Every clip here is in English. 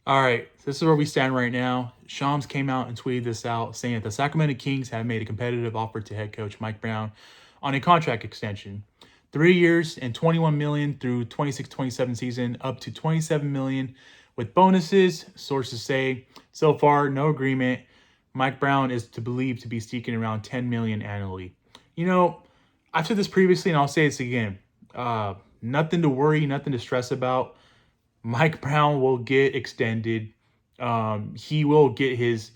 All right, this is where we stand right now. Shams came out and tweeted this out, saying that the Sacramento Kings have made a competitive offer to head coach Mike Brown on a contract extension. 3 years and 21 million through 26-27 season, up to 27 million with bonuses. Sources say so far, no agreement. Mike Brown is to believe to be seeking around 10 million annually. You know, I've said this previously and I'll say this again. Nothing to worry, nothing to stress about. Mike Brown will get extended. He will get his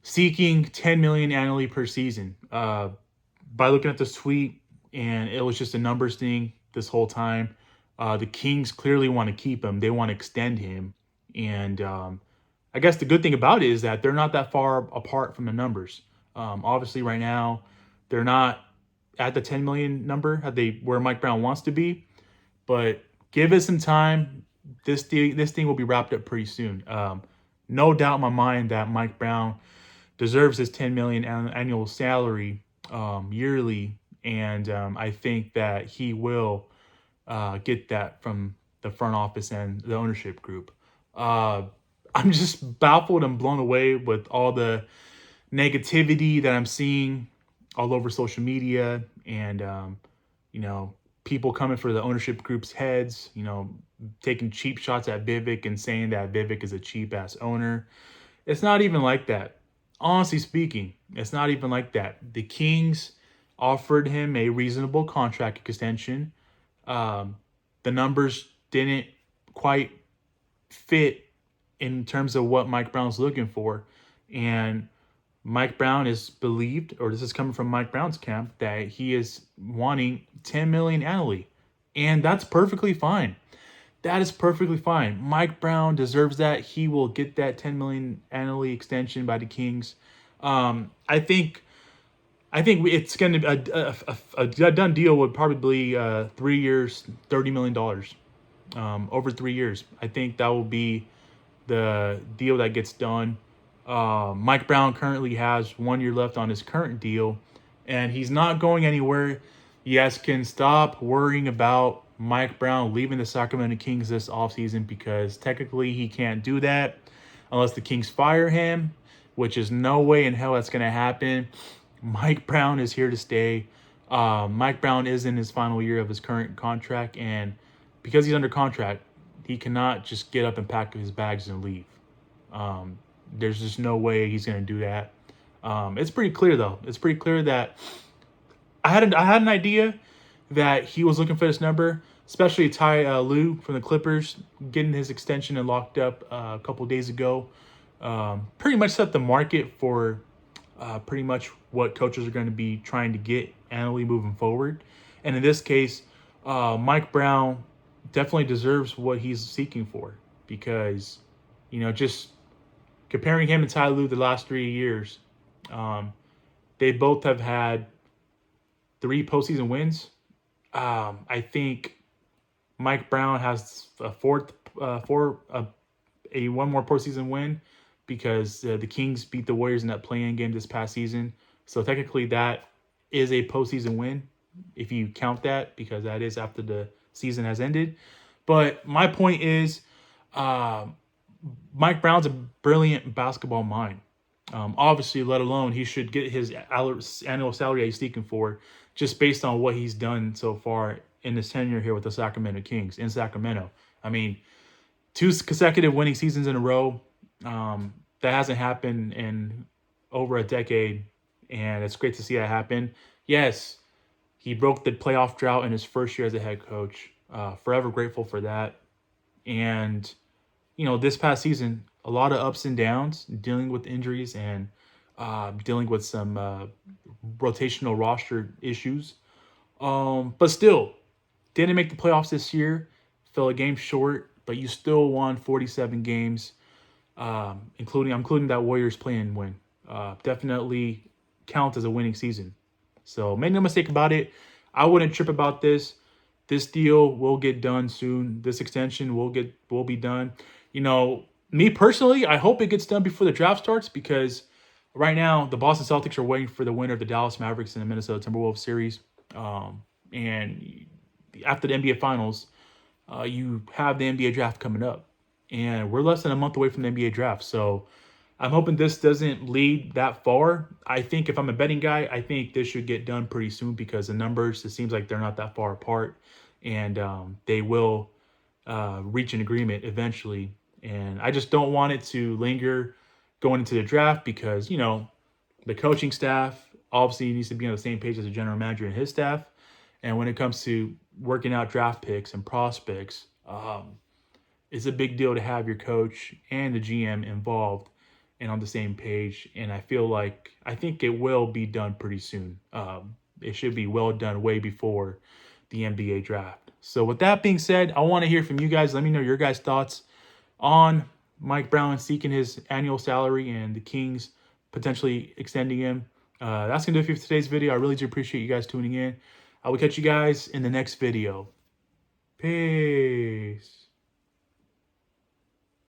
seeking 10 million annually per season. By looking at this tweet, and it was just a numbers thing this whole time. The Kings clearly want to keep him. They want to extend him, and I guess the good thing about it is that they're not that far apart from the numbers. Obviously, right now they're not at the 10 million number at they where Mike Brown wants to be, but give it some time. This thing will be wrapped up pretty soon. No doubt in my mind that Mike Brown deserves his 10 million annual salary yearly, and I think that he will get that from the front office and the ownership group. Uh, I'm just baffled and blown away with all the negativity that I'm seeing all over social media, and you know, people coming for the ownership group's heads. Taking cheap shots at Vivek and saying that Vivek is a cheap ass owner. It's not even like that. Honestly speaking, it's not even like that. The Kings offered him a reasonable contract extension. The numbers didn't quite fit in terms of what Mike Brown's looking for. And Mike Brown is believed, or this is coming from Mike Brown's camp, that he is wanting 10 million annually. And that's perfectly fine. That is perfectly fine. Mike Brown deserves that. He will get that 10 million annually extension by the Kings. I think it's going to be a done deal. Would probably be 3 years, $30 million, over 3 years. I think that will be the deal that gets done. Mike Brown currently has 1 year left on his current deal, and he's not going anywhere. You guys can stop worrying about Mike Brown leaving the Sacramento Kings this offseason, because technically he can't do that unless the Kings fire him, which is no way in hell that's going to happen. Mike Brown is here to stay. Mike Brown is in his final year of his current contract, and because he's under contract, he cannot just get up and pack his bags and leave. There's just no way he's going to do that. It's pretty clear, though. It's pretty clear that I had an idea that he was looking for this number, especially Ty Lue from the Clippers getting his extension and locked up a couple days ago. Pretty much set the market for pretty much what coaches are going to be trying to get annually moving forward. And in this case, Mike Brown definitely deserves what he's seeking for, because, just comparing him and Ty Lue the last 3 years, they both have had 3 postseason wins. I think Mike Brown has a one more postseason win, because the Kings beat the Warriors in that play-in game this past season. So technically, that is a postseason win if you count that, because that is after the season has ended. But my point is, Mike Brown's a brilliant basketball mind. Obviously, let alone he should get his annual salary he's seeking for, just based on what he's done so far in his tenure here with the Sacramento Kings in Sacramento. I mean, 2 consecutive winning seasons in a row. That hasn't happened in over a decade, and it's great to see that happen. Yes, he broke the playoff drought in his first year as a head coach. Forever grateful for that. And, this past season, a lot of ups and downs, dealing with injuries and dealing with some rotational roster issues. But still, didn't make the playoffs this year. Fell a game short, but you still won 47 games, including that Warriors play-in win. Definitely count as a winning season. So make no mistake about it. I wouldn't trip about this. This deal will get done soon. This extension will be done. Me personally, I hope it gets done before the draft starts, because right now the Boston Celtics are waiting for the winner of the Dallas Mavericks and the Minnesota Timberwolves series. And after the NBA Finals, you have the NBA draft coming up. and we're less than a month away from the NBA draft. So I'm hoping this doesn't lead that far. I think if I'm a betting guy, I think this should get done pretty soon because the numbers, it seems like they're not that far apart, and they will reach an agreement eventually. And I just don't want it to linger going into the draft because, you know, the coaching staff obviously needs to be on the same page as the general manager and his staff. And when it comes to working out draft picks and prospects, it's a big deal to have your coach and the GM involved and on the same page. And I think it will be done pretty soon. It should be well done way before the NBA draft. So with that being said, I want to hear from you guys. Let me know your guys' thoughts on Mike Brown seeking his annual salary and the Kings potentially extending him. That's going to do it for today's video. I really do appreciate you guys tuning in. I will catch you guys in the next video. Peace.